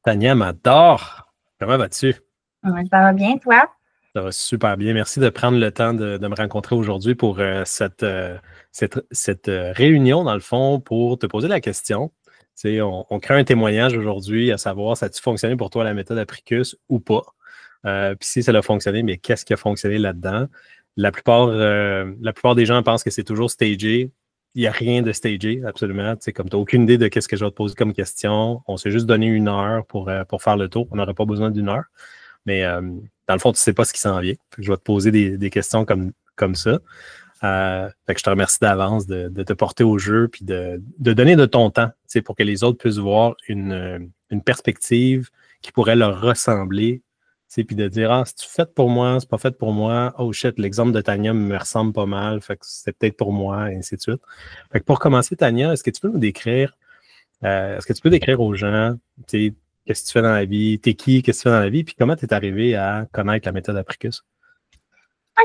Tania m'adore. Comment vas-tu? Ouais, ça va bien, toi? Ça va super bien. Merci de prendre le temps de me rencontrer aujourd'hui pour cette réunion, dans le fond, pour te poser la question. Tu sais, on crée un témoignage aujourd'hui à savoir, ça a-tu fonctionné pour toi la méthode Apricus ou pas? Puis si ça a fonctionné, mais qu'est-ce qui a fonctionné là-dedans? La plupart des gens pensent que c'est toujours stagé. Il n'y a rien de stagé, absolument. Tu sais, comme tu n'as aucune idée de qu'est-ce que je vais te poser comme question. On s'est juste donné 1 heure pour faire le tour. On n'aurait pas besoin d'1 heure. Mais dans le fond, tu ne sais pas ce qui s'en vient. Je vais te poser des questions comme ça. Fait que je te remercie d'avance de te porter au jeu puis de donner de ton temps, tu sais, pour que les autres puissent voir une perspective qui pourrait leur ressembler, tu sais, puis de dire, ah, c'est fait pour moi, c'est pas fait pour moi. Oh shit, l'exemple de Tania me ressemble pas mal, fait que c'est peut-être pour moi, et ainsi de suite. Fait que pour commencer, Tania, est-ce que tu peux décrire aux gens, tu sais, qu'est-ce que tu fais dans la vie, t'es qui, qu'est-ce que tu fais dans la vie, puis comment tu es arrivé à connaître la méthode Apricus?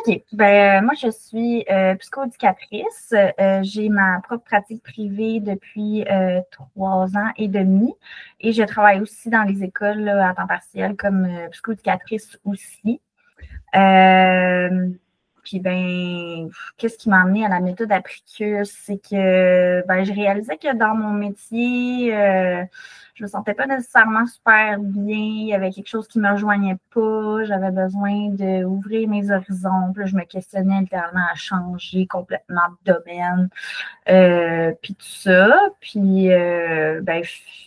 OK. Moi, je suis psychoéducatrice. J'ai ma propre pratique privée depuis 3 ans et demi et je travaille aussi dans les écoles là, à temps partiel comme psychoéducatrice aussi. Puis qu'est-ce qui m'a amené à la méthode Apricus? C'est que je réalisais que dans mon métier, je me sentais pas nécessairement super bien. Il y avait quelque chose qui me rejoignait pas. J'avais besoin d'ouvrir mes horizons. Puis là, je me questionnais littéralement à changer complètement de domaine. Puis tout ça. Puis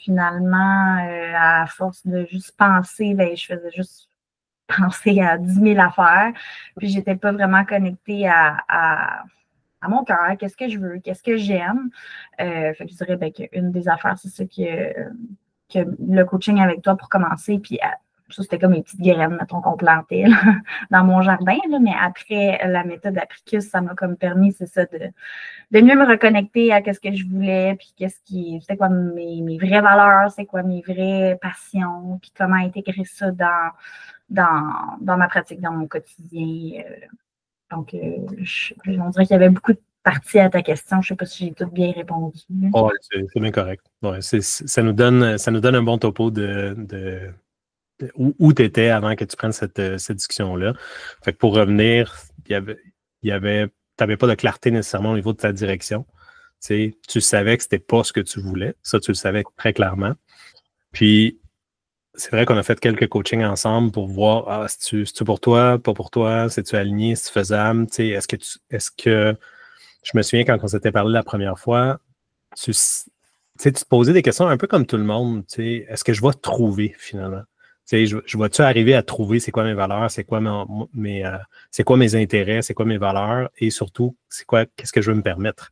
finalement, à force de juste penser, je faisais juste penser à 10 000 affaires. Puis, je n'étais pas vraiment connectée à mon cœur. Qu'est-ce que je veux? Qu'est-ce que j'aime? Fait que je dirais qu'une des affaires, c'est ça que le coaching avec toi pour commencer. Puis, ça, c'était comme une petite graine, mettons, qu'on plantait là, dans mon jardin. Là, mais après, la méthode Apricus, ça m'a comme permis, c'est ça, de mieux me reconnecter à ce que je voulais, puis c'était quoi mes vraies valeurs, c'est quoi mes vraies passions, puis comment intégrer ça dans ma pratique, dans mon quotidien. Donc, on dirait qu'il y avait beaucoup de parties à ta question. Je ne sais pas si j'ai tout bien répondu. Oh, c'est bien correct. Ouais, ça nous donne un bon topo de où tu étais avant que tu prennes cette discussion-là. Fait que pour revenir, tu n'avais pas de clarté nécessairement au niveau de ta direction. Tu sais, tu savais que c'était pas ce que tu voulais. Ça, tu le savais très clairement. Puis, c'est vrai qu'on a fait quelques coachings ensemble pour voir, c'est-tu pour toi, pas pour toi, c'est-tu aligné, c'est-tu faisable, tu sais, est-ce que, je me souviens quand on s'était parlé la première fois, tu sais, tu te posais des questions un peu comme tout le monde, tu sais, est-ce que je vais trouver finalement? Tu sais, je vais-tu arriver à trouver c'est quoi mes valeurs, c'est quoi mes intérêts, c'est quoi mes valeurs et surtout, qu'est-ce que je veux me permettre?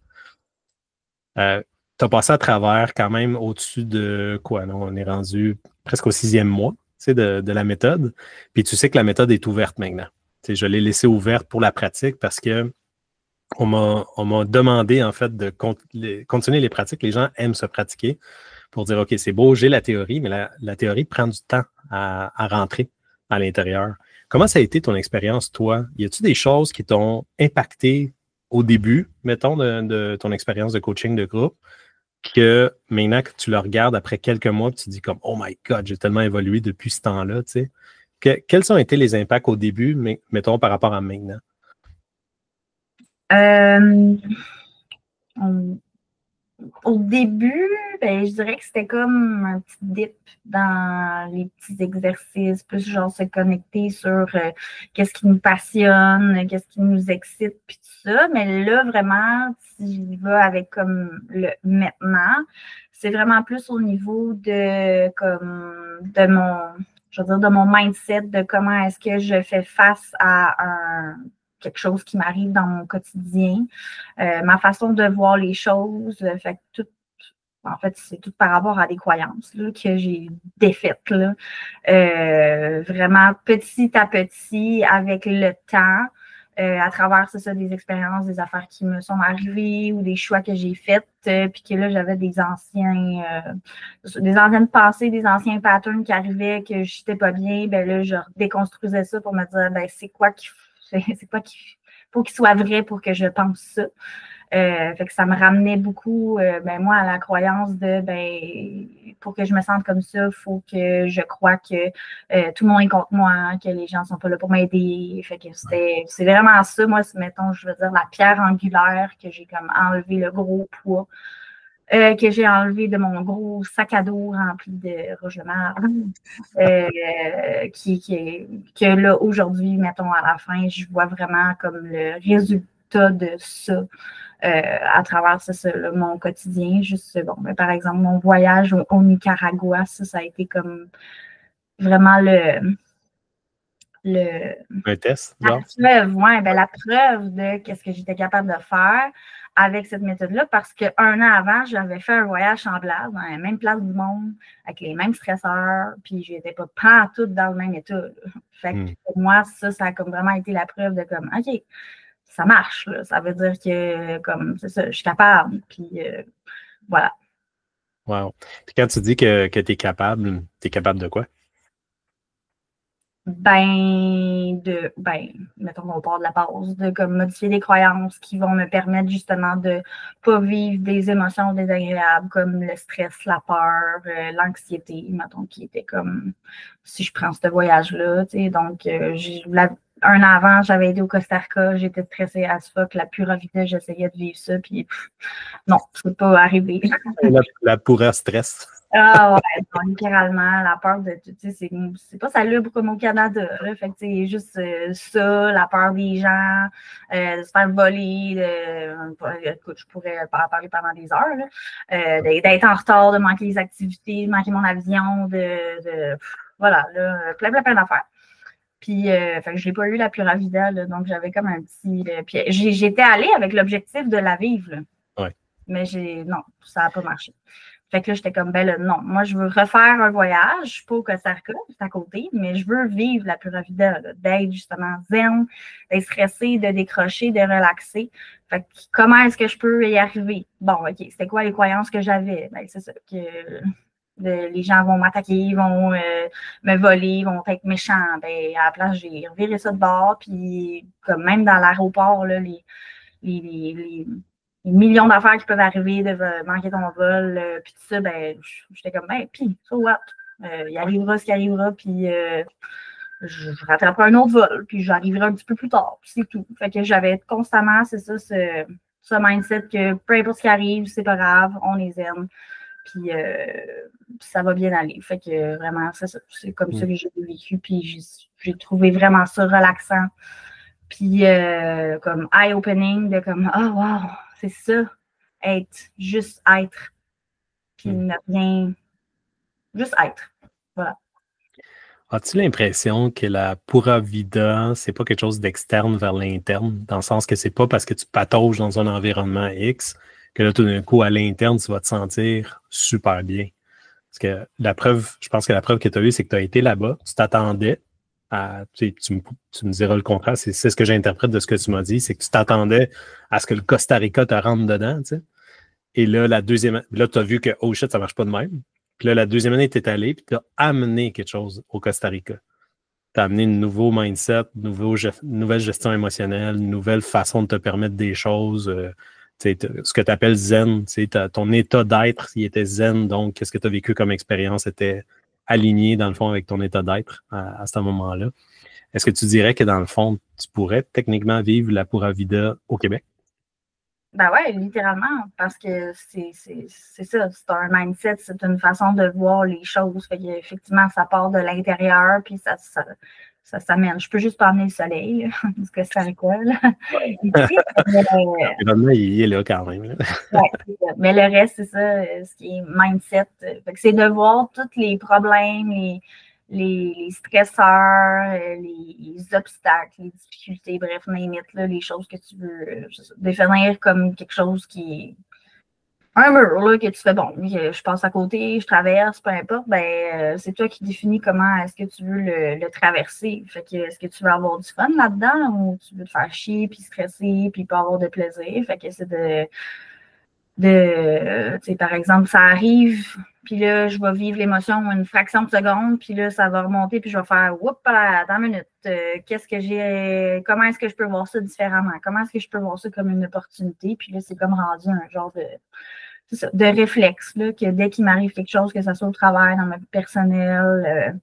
Tu as passé à travers quand même au-dessus de quoi? Non, on est rendu presque au 6e mois, tu sais, de la méthode. Puis tu sais que la méthode est ouverte maintenant. Tu sais, je l'ai laissée ouverte pour la pratique parce que on m'a demandé en fait de continuer les pratiques. Les gens aiment se pratiquer pour dire OK, c'est beau, j'ai la théorie, mais la théorie prend du temps à rentrer à l'intérieur. Comment ça a été ton expérience, toi? Y a-t-il des choses qui t'ont impacté au début, mettons, de ton expérience de coaching de groupe, que maintenant que tu le regardes après quelques mois, tu te dis comme Oh my God, j'ai tellement évolué depuis ce temps-là, tu sais. Quels ont été les impacts au début, mais mettons par rapport à maintenant? Euh, on- Au début, je dirais que c'était comme un petit dip dans les petits exercices, plus genre se connecter sur qu'est-ce qui nous passionne, qu'est-ce qui nous excite, puis tout ça. Mais là, vraiment, si j'y vais avec comme le maintenant, c'est vraiment plus au niveau de je veux dire, de mon mindset, de comment est-ce que je fais face à quelque chose qui m'arrive dans mon quotidien. Ma façon de voir les choses. Fait que en fait, c'est tout par rapport à des croyances là, que j'ai défaites. Là. Vraiment petit à petit, avec le temps, à travers ça, des expériences, des affaires qui me sont arrivées ou des choix que j'ai faits, puis que là, j'avais des anciennes pensées, des anciens patterns qui arrivaient, que je n'étais pas bien, là, je déconstruisais ça pour me dire, c'est quoi qu'il faut qu'il soit vrai pour que je pense ça. Fait que ça me ramenait beaucoup, moi, à la croyance de, pour que je me sente comme ça, il faut que je croie que tout le monde est contre moi, que les gens ne sont pas là pour m'aider. Fait que c'est vraiment ça, moi, mettons, je veux dire, la pierre angulaire que j'ai comme enlevé le gros poids. Que j'ai enlevé de mon gros sac à dos rempli de roches de marbre. Que là, aujourd'hui, mettons, à la fin, je vois vraiment comme le résultat de ça à travers ça, là, mon quotidien. Juste, par exemple, mon voyage au Nicaragua, ça a été comme vraiment Un test, la genre? preuve, la preuve de qu'est-ce que j'étais capable de faire avec cette méthode-là, parce qu'un an avant, j'avais fait un voyage semblable dans la même place du monde, avec les mêmes stresseurs, puis je n'étais pas tout dans le même état. Là. Fait que pour moi, ça a comme vraiment été la preuve de comme, OK, ça marche, là. Ça veut dire que, comme, c'est ça, je suis capable, puis voilà. Wow. Puis quand tu dis que tu es capable de quoi? Mettons on part de la base, de comme modifier des croyances qui vont me permettre justement de ne pas vivre des émotions désagréables comme le stress, la peur, l'anxiété, mettons, qui était comme si je prends ce voyage-là, tu sais, donc un an avant, j'avais été au Costa Rica, j'étais stressée à ce fuck, la pure vie, j'essayais de vivre ça, puis non, c'est pas arrivé. La pure stress. Ah ouais, non, littéralement, la peur de, tu sais, c'est pas salubre comme au Canada, là. Fait que c'est juste ça, la peur des gens, de se faire voler, écoute, je pourrais en parler pendant des heures, là, d'être en retard, de manquer les activités, de manquer mon avion, voilà, là, plein d'affaires. Puis, fait que je n'ai pas eu la pure vida, là, donc j'avais comme un petit. Puis j'étais allée avec l'objectif de la vivre, là. Ouais. Mais non, ça n'a pas marché. Fait que là, j'étais comme, non, moi, je veux refaire un voyage, pas au Costa Rica, c'est à côté, mais je veux vivre la pure vida, d'être justement zen, d'être stressé, de décrocher, de relaxer. Fait que comment est-ce que je peux y arriver? Bon, OK, c'était quoi les croyances que j'avais? C'est ça, que les gens vont m'attaquer, ils vont me voler, ils vont être méchants. À la place, j'ai reviré ça de bord, puis comme même dans l'aéroport, là, les millions d'affaires qui peuvent arriver, de manquer ton vol, puis tout ça, j'étais comme, puis, so what? Il arrivera ce qui arrivera, puis je rattraperai un autre vol, puis j'arriverai un petit peu plus tard, puis c'est tout. Fait que j'avais constamment, c'est ça, ce mindset que peu importe ce qui arrive, c'est pas grave, on les aime, puis ça va bien aller. Fait que vraiment, c'est comme ça que j'ai vécu, puis j'ai trouvé vraiment ça relaxant. Puis comme eye-opening de comme, wow, c'est ça, juste être. Puis ne rien, juste être. Voilà. As-tu l'impression que la pura vida, c'est pas quelque chose d'externe vers l'interne, dans le sens que c'est pas parce que tu patauges dans un environnement X que là, tout d'un coup, à l'interne, tu vas te sentir super bien. Parce que je pense que la preuve que tu as eue, c'est que tu as été là-bas, tu t'attendais à, tu me diras le contraire, c'est ce que j'interprète de ce que tu m'as dit, c'est que tu t'attendais à ce que le Costa Rica te rentre dedans, tu sais. Et là, là, tu as vu que, oh shit, ça marche pas de même. Puis là, la deuxième année, tu es allé, puis tu as amené quelque chose au Costa Rica. Tu as amené un nouveau mindset, nouvelle gestion émotionnelle, une nouvelle façon de te permettre des choses. Ce que tu appelles zen, ton état d'être, il était zen, donc qu'est-ce que tu as vécu comme expérience était aligné, dans le fond, avec ton état d'être à ce moment-là. Est-ce que tu dirais que, dans le fond, tu pourrais techniquement vivre la Pura Vida au Québec? Ben ouais, littéralement, parce que c'est ça, c'est un mindset, c'est une façon de voir les choses. Fait qu'effectivement, ça part de l'intérieur, puis ça s'amène. Je peux juste pas emmener le soleil, là, parce que ça colle. L'environnement, il est là quand même. Là. Ouais, mais le reste, c'est ça, ce qui est mindset. Fait que c'est de voir tous les problèmes, les stresseurs, les obstacles, les difficultés, bref, là, les choses que tu veux définir comme quelque chose qui est un mur, là, que tu fais, bon, je passe à côté, je traverse, peu importe, c'est toi qui définis comment est-ce que tu veux le traverser. Fait que, est-ce que tu veux avoir du fun là-dedans ou tu veux te faire chier, puis stresser, puis pas avoir de plaisir? Fait que c'est par exemple, ça arrive, puis là, je vais vivre l'émotion une fraction de seconde, puis là, ça va remonter, puis je vais faire, oups, attends une minute, comment est-ce que je peux voir ça différemment? Comment est-ce que je peux voir ça comme une opportunité? Puis là, c'est comme rendu un genre de réflexe, là, que dès qu'il m'arrive quelque chose, que ça soit au travail, dans ma vie personnelle,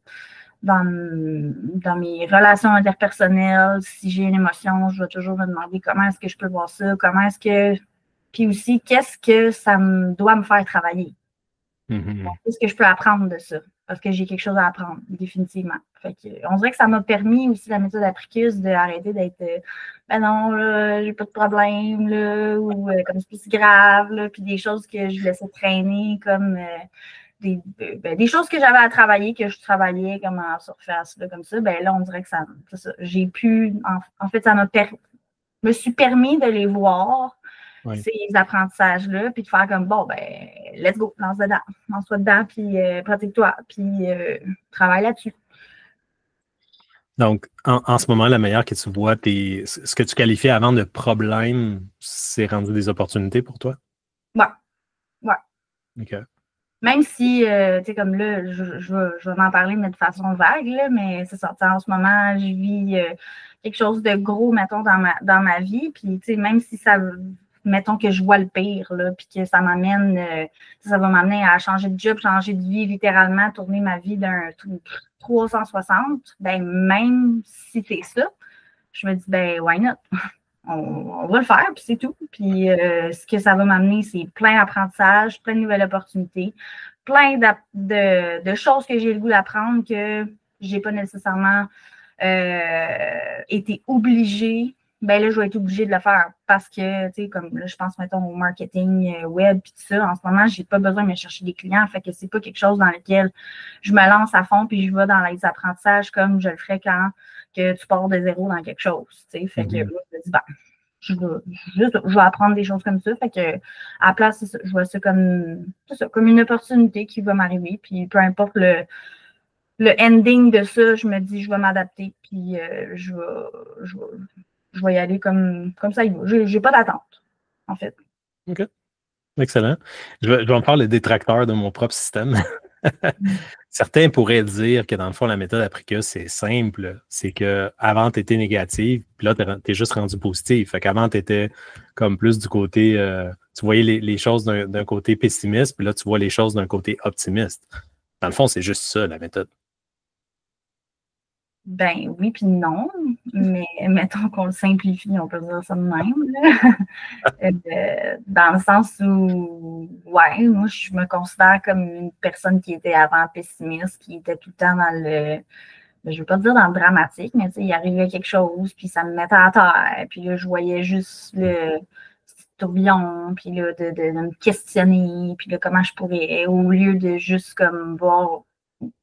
dans mes relations interpersonnelles, si j'ai une émotion, je vais toujours me demander comment est-ce que je peux voir ça, puis aussi, qu'est-ce que ça doit me faire travailler? Qu'est-ce que je peux apprendre de ça? Parce que j'ai quelque chose à apprendre, définitivement. Fait que, on dirait que ça m'a permis aussi, la méthode Apricus, d'arrêter d'être ben non, là, j'ai pas de problème, là, ou comme c'est plus grave, là, puis des choses que je laissais traîner, comme des choses que j'avais à travailler, que je travaillais comme en surface, là, comme ça, ben là, on dirait que ça j'ai pu, en fait, me suis permis de les voir, ces apprentissages-là, puis de faire comme, bon, ben, let's go, lance-toi dedans, puis pratique-toi, puis travaille là-dessus. Donc, en ce moment, la manière que tu vois ce que tu qualifiais avant de problème, c'est rendu des opportunités pour toi? Ouais. OK. Même si, tu sais, comme là, je vais m'en parler, mais de façon vague, là, mais c'est ça. En ce moment, je vis quelque chose de gros, mettons, dans ma vie. Puis, tu sais, même si mettons que je vois le pire, là, puis que ça m'amène, ça va m'amener à changer de job, changer de vie, littéralement, tourner ma vie d'un 360, ben même si c'est ça, je me dis, ben, why not? On va le faire, puis c'est tout. Puis ce que ça va m'amener, c'est plein d'apprentissage, plein de nouvelles opportunités, plein de choses que j'ai le goût d'apprendre que je n'ai pas nécessairement été obligée. Ben là, je vais être obligée de le faire parce que, tu sais, comme là, je pense, mettons, au marketing web puis tout ça, en ce moment, je n'ai pas besoin de me chercher des clients. Fait que c'est pas quelque chose dans lequel je me lance à fond puis je vais dans les apprentissages comme je le ferais quand que tu pars de zéro dans quelque chose. Tu sais. Fait que moi, je me dis, ben, je vais apprendre des choses comme ça. Fait que à la place, c'est ça, je vois ça comme une opportunité qui va m'arriver. Puis peu importe le ending de ça, je me dis, je vais m'adapter. Puis je vais y aller comme ça. Je n'ai pas d'attente, en fait. OK. Excellent. Je vais me faire le détracteur de mon propre système. Certains pourraient dire que dans le fond, la méthode Apricus, c'est simple. C'est qu'avant, tu étais négative, puis là, tu es juste rendu positif. Fait qu'avant, tu étais comme plus du côté, tu voyais les choses d'un côté pessimiste, puis là, tu vois les choses d'un côté optimiste. Dans le fond, c'est juste ça, la méthode. Ben oui, puis non, mais mettons qu'on le simplifie, on peut dire ça de même. Dans le sens où, ouais, moi, je me considère comme une personne qui était avant pessimiste, qui était tout le temps dans je ne veux pas dire dans le dramatique, mais tu sais, il arrivait quelque chose, puis ça me mettait à terre, puis là, je voyais juste le tourbillon, puis là, de me questionner, puis là, comment je pourrais, au lieu de juste comme voir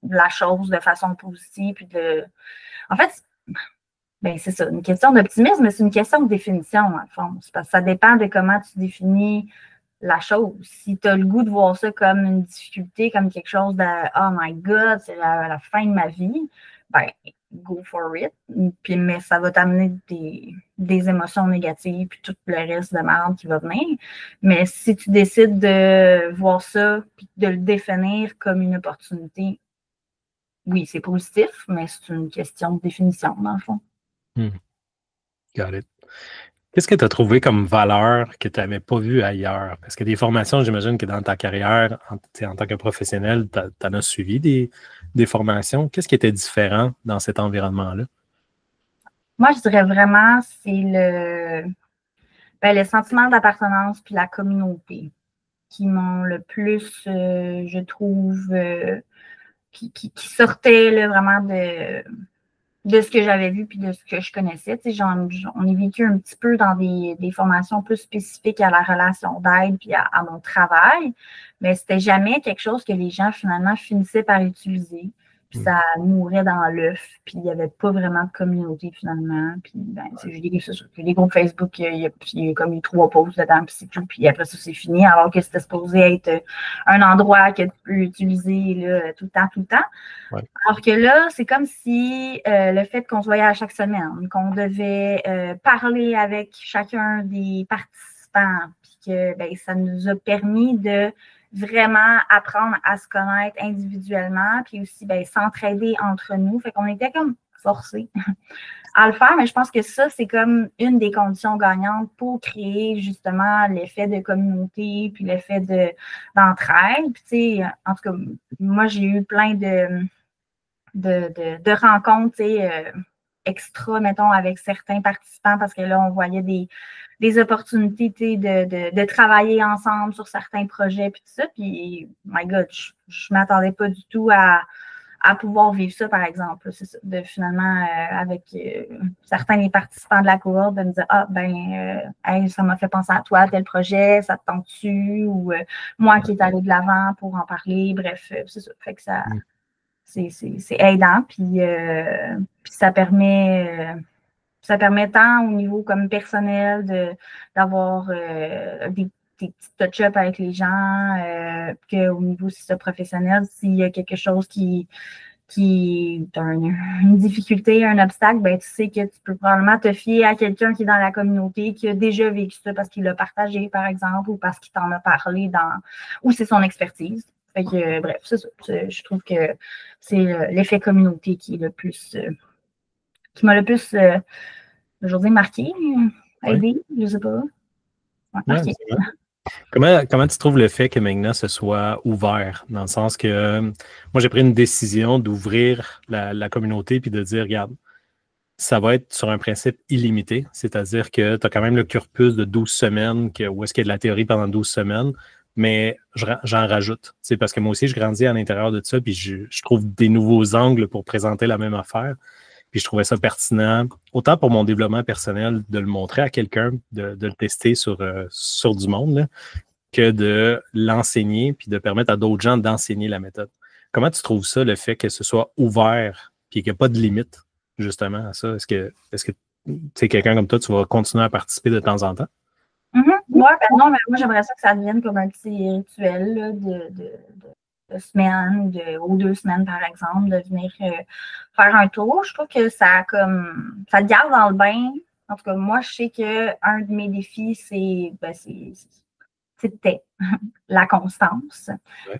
la chose de façon positive, puis en fait, ben, c'est ça, une question d'optimisme, mais c'est une question de définition, en fond. C'est parce que ça dépend de comment tu définis la chose. Si tu as le goût de voir ça comme une difficulté, comme quelque chose de oh my God, c'est la fin de ma vie, ben, go for it. Puis, mais ça va t'amener des émotions négatives, puis tout le reste de merde qui va venir. Mais si tu décides de voir ça, puis de le définir comme une opportunité, oui, c'est positif, mais c'est une question de définition, dans le fond. Got it. Qu'est-ce que tu as trouvé comme valeur que tu n'avais pas vu ailleurs? Parce que des formations, j'imagine que dans ta carrière, en tant que professionnel, tu en as suivi des formations. Qu'est-ce qui était différent dans cet environnement-là? Moi, je dirais vraiment, c'est le sentiment d'appartenance puis la communauté qui m'ont le plus, je trouve, qui sortait là, vraiment de ce que j'avais vu puis de ce que je connaissais. Tu sais, on est vécu un petit peu dans des formations plus spécifiques à la relation d'aide puis à mon travail, mais c'était jamais quelque chose que les gens finalement finissaient par utiliser. Puis ça mourait dans l'œuf, puis il n'y avait pas vraiment de communauté finalement. Puis ben, j'ai des groupes Facebook, il y a comme eu 3 posts dedans, puis c'est tout. Puis après ça, c'est fini, alors que c'était supposé être un endroit que tu peux utiliser là, tout le temps. Ouais. Alors que là, c'est comme si le fait qu'on se voyait à chaque semaine, qu'on devait parler avec chacun des participants, puis que ben, ça nous a permis de vraiment apprendre à se connaître individuellement, puis aussi ben, s'entraider entre nous. Fait qu'on était comme forcés à le faire, mais je pense que ça, c'est comme une des conditions gagnantes pour créer justement l'effet de communauté, puis l'effet d'entraide. Puis, tu sais, en tout cas, moi, j'ai eu plein de rencontres, tu sais, extra, mettons, avec certains participants, parce que là, on voyait des opportunités, tu sais, de travailler ensemble sur certains projets, puis tout ça. Puis, my God, je ne m'attendais pas du tout à pouvoir vivre ça, par exemple. C'est ça, de finalement, avec certains des participants de la cohorte, de me dire, ah, ben, hey, ça m'a fait penser à toi, tel projet, ça te tente-tu? Ou moi qui est allé de l'avant pour en parler. Bref, c'est ça. Fait que ça, c'est aidant. Puis ça permet tant au niveau comme personnel d'avoir des petits touch-ups avec les gens qu'au niveau professionnel, s'il y a quelque chose qui est une difficulté, un obstacle, ben, tu sais que tu peux probablement te fier à quelqu'un qui est dans la communauté, qui a déjà vécu ça parce qu'il l'a partagé, par exemple, ou parce qu'il t'en a parlé ou c'est son expertise. Fait que, bref, c'est ça. Je trouve que c'est l'effet communauté qui est le plus, qui m'a le plus, aujourd'hui, marqué, aidé, je sais pas. Marqué. Comment tu trouves le fait que Magna se soit ouvert, dans le sens que moi, j'ai pris une décision d'ouvrir la communauté puis de dire, regarde, ça va être sur un principe illimité, c'est-à-dire que tu as quand même le corpus de 12 semaines, où est-ce qu'il y a de la théorie pendant 12 semaines, mais j'en rajoute. C'est parce que moi aussi, je grandis à l'intérieur de ça, puis je trouve des nouveaux angles pour présenter la même affaire. Puis je trouvais ça pertinent, autant pour mon développement personnel, de le montrer à quelqu'un, de le tester sur du monde, là, que de l'enseigner, puis de permettre à d'autres gens d'enseigner la méthode. Comment tu trouves ça, le fait que ce soit ouvert, puis qu'il n'y a pas de limite, justement, à ça? Est-ce que tu sais, quelqu'un comme toi, tu vas continuer à participer de temps en temps? Ouais, ben non, mais moi, j'aimerais ça que ça devienne comme un petit rituel là, de semaine ou 2 semaines, par exemple, de venir faire un tour. Je trouve que ça te garde dans le bain. En tout cas, moi, je sais qu'un de mes défis, c'était la constance.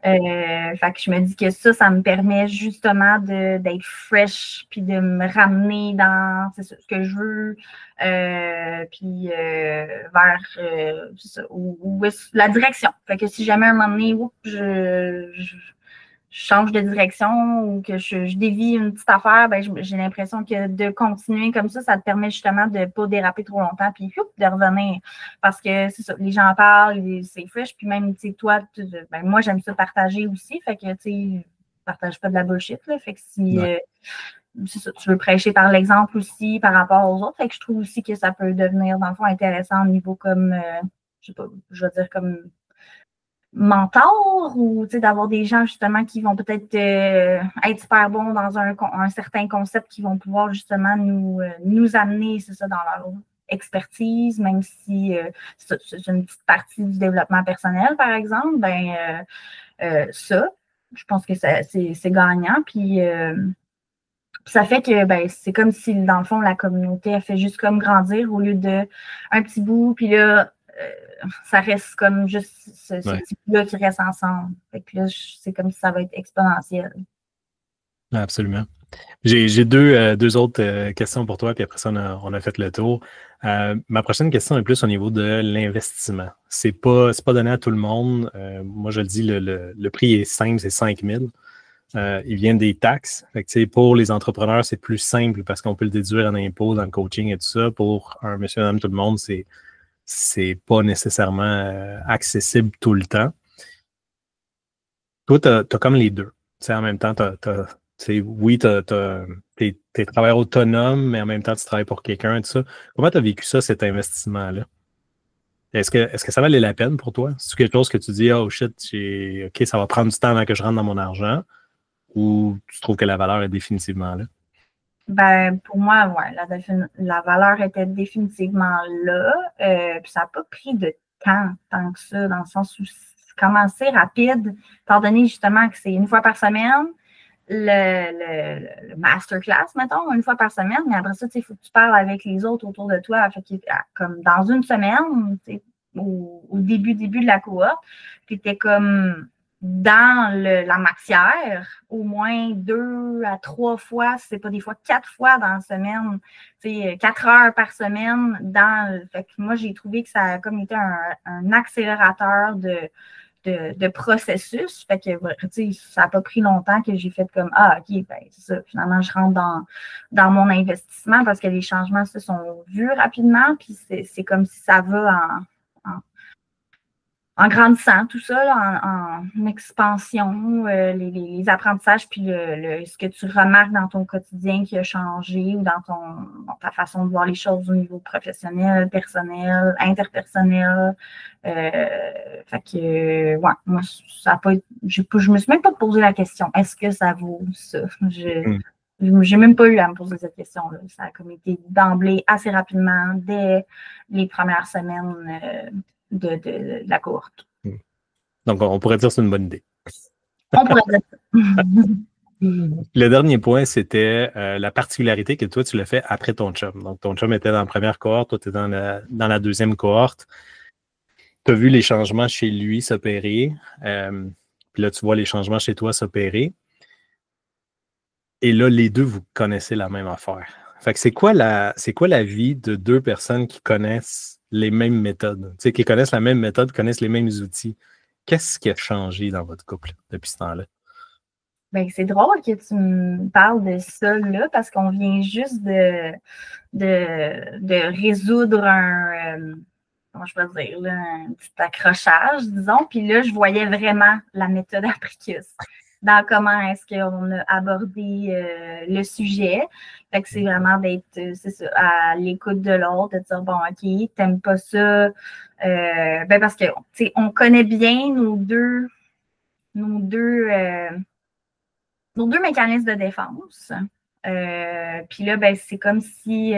Ouais. Fait que je me dis que ça me permet justement d'être fresh, puis de me ramener dans ce que je veux, puis vers la direction. Fait que si jamais un moment donné, je change de direction ou que je dévie une petite affaire, ben, j'ai l'impression que de continuer comme ça te permet justement de ne pas déraper trop longtemps puis de revenir. Parce que c'est ça, les gens parlent, c'est fresh, puis même, tu sais, toi, ben, moi, j'aime ça partager aussi, fait que, tu sais, je partage pas de la bullshit, là, fait que si, c'est ça, tu veux prêcher par l'exemple aussi par rapport aux autres, fait que je trouve aussi que ça peut devenir, dans le fond, intéressant au niveau comme, je sais pas, je vais dire comme mentor ou d'avoir des gens justement qui vont peut-être être super bons dans un certain concept qui vont pouvoir justement nous amener, c'est ça, dans leur expertise, même si c'est une petite partie du développement personnel, par exemple, ben ça, je pense que c'est gagnant. Puis ça fait que ben, c'est comme si, dans le fond, la communauté, elle fait juste comme grandir au lieu de un petit bout, puis là, ça reste comme juste ce petit bout-là qui reste ensemble. Fait que là, c'est comme si ça va être exponentiel. Absolument. J'ai deux autres questions pour toi, puis après ça, on a fait le tour. Ma prochaine question est plus au niveau de l'investissement. C'est pas donné à tout le monde. Moi, je le dis, le prix est simple, c'est 5 000. Il vient des taxes. Fait que, pour les entrepreneurs, c'est plus simple parce qu'on peut le déduire en impôts, dans le coaching et tout ça. Pour un monsieur, madame, tout le monde, c'est pas nécessairement accessible tout le temps. Toi, tu as comme les deux. En même temps, oui, t'es travailleur autonome, mais en même temps, tu travailles pour quelqu'un et tout ça. Comment tu as vécu ça, cet investissement-là? Est-ce que ça valait la peine pour toi? C'est quelque chose que tu dis, oh shit, OK, ça va prendre du temps avant que je rentre dans mon argent, ou tu trouves que la valeur est définitivement là? Ben, pour moi, ouais, la valeur était définitivement là. Puis ça n'a pas pris de tant que ça, dans le sens où c'est commencé rapide, étant donné justement que c'est une fois par semaine, le masterclass, mettons, une fois par semaine, mais après ça, il faut que tu parles avec les autres autour de toi. Fait que, comme dans une semaine, au début de la cohorte, tu étais comme dans la matière au moins 2 à 3 fois, si c'est pas des fois 4 fois dans la semaine, 4 heures par semaine. Fait que moi, j'ai trouvé que ça a comme été un accélérateur de processus. Fait que ça n'a pas pris longtemps que j'ai fait comme OK, ben, c'est ça. Finalement, je rentre dans mon investissement parce que les changements se sont vus rapidement. Puis c'est comme si ça va en grandissant, tout ça, là, en expansion, les apprentissages, puis ce que tu remarques dans ton quotidien qui a changé ou dans ta façon de voir les choses au niveau professionnel, personnel, interpersonnel. Fait que, ouais, moi, ça n'a pas été, je me suis même pas posé la question, est-ce que ça vaut ça? J'ai même pas eu à me poser cette question-là. Ça a comme été d'emblée assez rapidement, dès les premières semaines de la cohorte. Donc, on pourrait dire que c'est une bonne idée. On pourrait dire ça. Le dernier point, c'était la particularité que toi, tu l'as fait après ton chum. Donc, ton chum était dans la première cohorte, toi, tu es dans la deuxième cohorte. Tu as vu les changements chez lui s'opérer. Puis là, tu vois les changements chez toi s'opérer. Et là, les deux, vous connaissez la même affaire. Fait que c'est quoi la vie de deux personnes qui connaissent les mêmes méthodes, tu sais, qui connaissent la même méthode, connaissent les mêmes outils? Qu'est-ce qui a changé dans votre couple depuis ce temps-là? Ben, c'est drôle que tu me parles de ça là, parce qu'on vient juste de résoudre comment je peux dire, là, un petit accrochage, disons. Puis là, je voyais vraiment la méthode Apricus dans comment est-ce qu'on a abordé le sujet. Fait que c'est vraiment d'être, c'est ça, à l'écoute de l'autre, de dire, bon, OK, t'aimes pas ça. Ben parce que, tu sais, on connaît bien nos deux mécanismes de défense. Puis là, ben, c'est comme si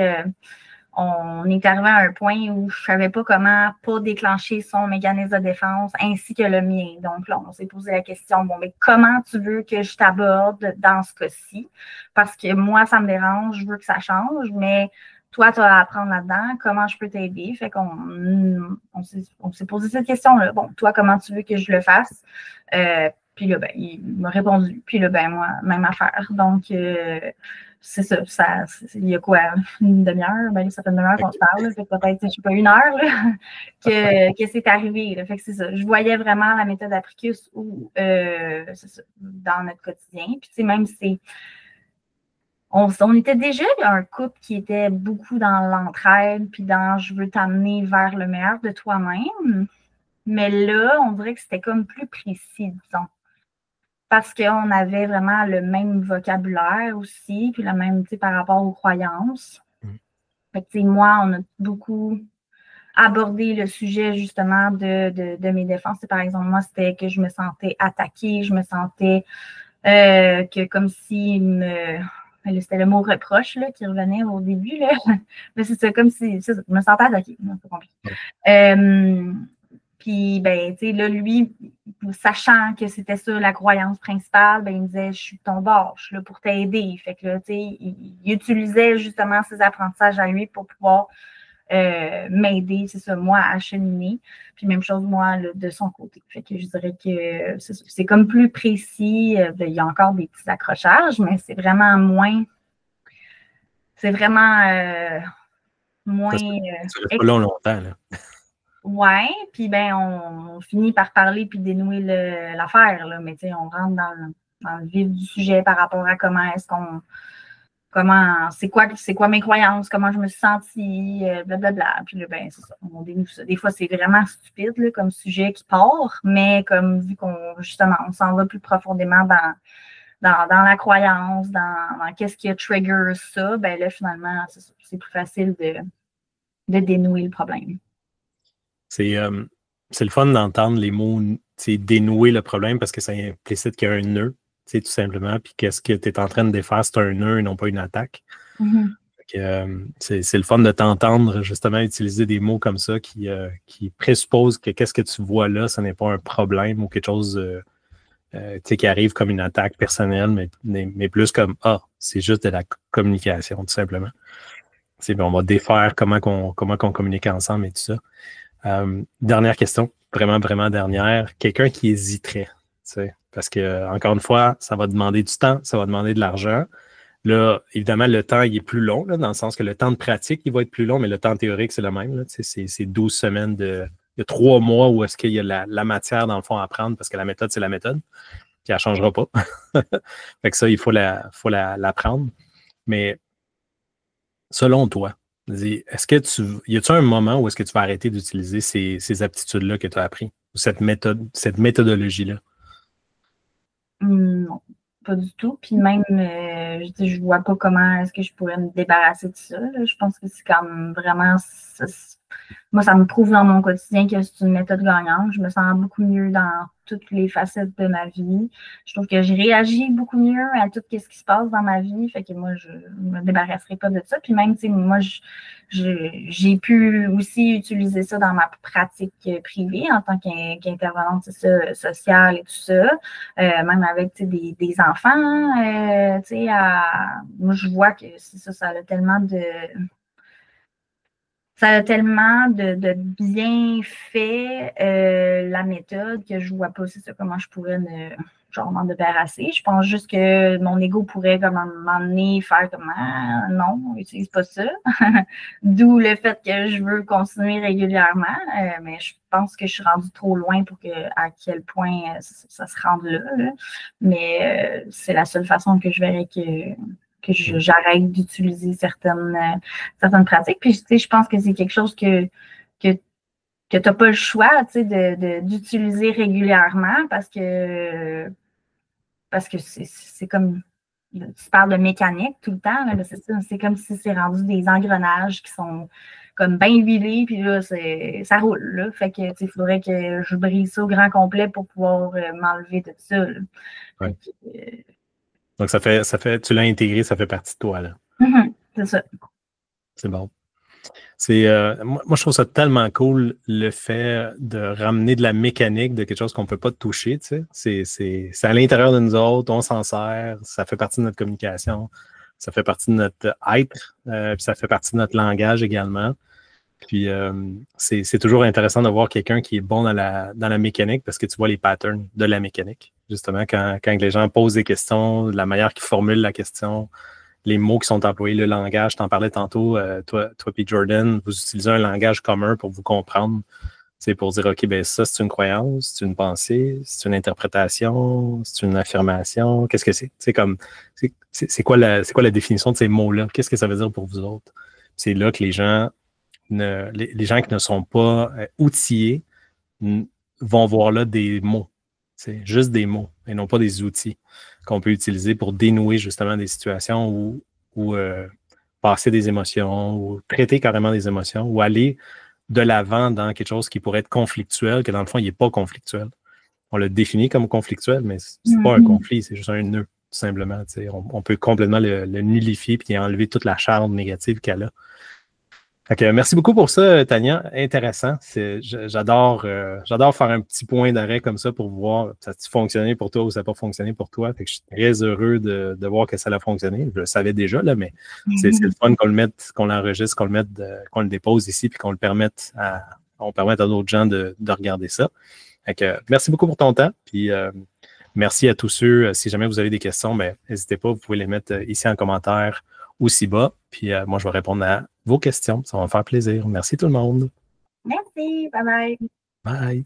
on est arrivé à un point où je ne savais pas comment pas déclencher son mécanisme de défense ainsi que le mien. Donc là, on s'est posé la question, bon, mais comment tu veux que je t'aborde dans ce cas-ci? Parce que moi, ça me dérange, je veux que ça change, mais toi, tu as à apprendre là-dedans, comment je peux t'aider? Fait qu'on s'est posé cette question-là. Bon, toi, comment tu veux que je le fasse? Puis là, ben, il m'a répondu. Puis là, ben, moi, même affaire. Donc, c'est ça. Il y a quoi? Une demi-heure? Ben, ça fait une demi-heure qu'on se parle. Fait peut-être, je ne sais pas, 1 heure là, que c'est arrivé. Là. Fait que c'est ça. Je voyais vraiment la méthode Apricus c'est ça, dans notre quotidien. Puis, tu sais, même si on était déjà un couple qui était beaucoup dans l'entraide, puis dans je veux t'amener vers le meilleur de toi-même. Mais là, on dirait que c'était comme plus précis, disons. Parce qu'on avait vraiment le même vocabulaire aussi, puis le même, tu sais, par rapport aux croyances. Fait que, tu sais, moi, on a beaucoup abordé le sujet, justement, de mes défenses. Par exemple, moi, c'était que je me sentais attaquée, je me sentais que comme si c'était le mot reproche là, qui revenait au début. Là. Mais c'est ça, comme si je me sentais attaquée. C'est pas compliqué. Puis, ben, tu sais, là, lui, sachant que c'était ça la croyance principale, ben, il me disait, je suis de ton bord, je suis là pour t'aider. Fait que là, tu sais, il utilisait justement ses apprentissages à lui pour pouvoir m'aider, c'est ça, moi, à cheminer. Puis, même chose, moi, là, de son côté. Fait que je dirais que c'est comme plus précis. Il y a encore des petits accrochages, mais c'est vraiment moins. C'est vraiment moins. Ça reste pas là longtemps, là. Ouais, puis ben on finit par parler puis dénouer l'affaire, là, mais tu sais, on rentre dans le vif du sujet par rapport à c'est quoi mes croyances, comment je me suis sentie, blablabla. Puis là, ben c'est ça, on dénoue ça. Des fois, c'est vraiment stupide là, comme sujet qui part, mais comme vu justement, on s'en va plus profondément dans la croyance, dans qu'est-ce qui a trigger ça, ben là, finalement, c'est plus facile de dénouer le problème. C'est le fun d'entendre les mots dénouer le problème parce que ça implicite qu'il y a un nœud, tout simplement. Puis qu'est-ce que tu es en train de défaire, c'est un nœud et non pas une attaque. C'est le fun de t'entendre justement utiliser des mots comme ça qui présupposent que qu'est-ce que tu vois là, ce n'est pas un problème ou quelque chose qui arrive comme une attaque personnelle, mais plus comme c'est juste de la communication, tout simplement. On va défaire comment qu'on communique ensemble et tout ça. Dernière question, vraiment, vraiment dernière. Quelqu'un qui hésiterait, tu sais, parce que, encore une fois, ça va demander du temps, ça va demander de l'argent. Là, évidemment, le temps, il est plus long, là, dans le sens que le temps de pratique, il va être plus long, mais le temps théorique, c'est le même. Là, c'est 12 semaines il y a 3 mois où est-ce qu'il y a la matière, dans le fond, à apprendre, parce que la méthode, c'est la méthode, puis elle ne changera pas. Fait que ça, il faut l'apprendre. Mais selon toi, est-ce que y a-t-il un moment où est-ce que tu vas arrêter d'utiliser ces aptitudes-là que tu as appris, ou cette méthodologie-là? Non, pas du tout. Puis même, je vois pas comment est-ce que je pourrais me débarrasser de ça. Là. Je pense que c'est comme vraiment... Moi, ça me prouve dans mon quotidien que c'est une méthode gagnante. Je me sens beaucoup mieux dans toutes les facettes de ma vie. Je trouve que je réagis beaucoup mieux à tout ce qui se passe dans ma vie. Fait que moi, je ne me débarrasserai pas de ça. Puis même, tu sais, moi, j'ai pu aussi utiliser ça dans ma pratique privée en tant qu'intervenante sociale et tout ça. Même avec des enfants. Moi, je vois que c'est ça, ça a tellement de bienfaits, la méthode, que je ne vois pas, c'est ça, comment je pourrais m'en débarrasser. Je pense juste que mon ego pourrait comme m'emmener faire comme non, n'utilise pas ça. D'où le fait que je veux continuer régulièrement. Mais je pense que je suis rendue trop loin pour à quel point ça se rende là. Mais c'est la seule façon que je verrais que j'arrête d'utiliser certaines pratiques. Puis, je pense que c'est quelque chose que tu n'as pas le choix, d'utiliser régulièrement parce que c'est comme, tu parles de mécanique tout le temps, là, c'est comme si c'est rendu des engrenages qui sont comme bien huilés, puis là, ça roule, là. Fait que, il faudrait que je brise ça au grand complet pour pouvoir m'enlever de ça, là. Ouais. Donc, tu l'as intégré, ça fait partie de toi, là. C'est ça. C'est bon. Moi, je trouve ça tellement cool, le fait de ramener de la mécanique de quelque chose qu'on ne peut pas toucher, tu sais. C'est à l'intérieur de nous autres, on s'en sert, ça fait partie de notre communication, ça fait partie de notre être, puis ça fait partie de notre langage également. Puis c'est toujours intéressant de voir quelqu'un qui est bon dans la mécanique parce que tu vois les patterns de la mécanique. Justement, quand les gens posent des questions, la manière qu'ils formulent la question, les mots qui sont employés, le langage, je t'en parlais tantôt, toi puis Jordan, vous utilisez un langage commun pour vous comprendre. C'est pour dire, OK, ben ça, c'est une croyance, c'est une pensée, c'est une interprétation, c'est une affirmation. Qu'est-ce que c'est? C'est quoi la définition de ces mots-là? Qu'est-ce que ça veut dire pour vous autres? C'est là que les gens qui ne sont pas outillés vont voir là des mots. C'est juste des mots et non pas des outils qu'on peut utiliser pour dénouer justement des situations ou passer des émotions ou traiter carrément des émotions ou aller de l'avant dans quelque chose qui pourrait être conflictuel, que dans le fond, il n'est pas conflictuel. On le définit comme conflictuel, mais c'est pas un conflit, c'est juste un nœud, tout simplement. On peut complètement le nullifier et enlever toute la charge négative qu'elle a. Okay, merci beaucoup pour ça, Tania. Intéressant. J'adore faire un petit point d'arrêt comme ça pour voir ça a fonctionné pour toi ou ça n'a pas fonctionné pour toi. Fait que je suis très heureux de voir que ça a fonctionné. Je le savais déjà, là, mais c'est le fun qu'on le mette, qu'on l'enregistre, qu'on le dépose ici, puis qu'on permette à d'autres gens de regarder ça. Fait que, merci beaucoup pour ton temps. Puis merci à tous ceux. Si jamais vous avez des questions, ben, n'hésitez pas, vous pouvez les mettre ici en commentaire ou ci-bas. Puis moi, je vais répondre à vos questions. Ça va me faire plaisir. Merci tout le monde. Merci. Bye bye. Bye.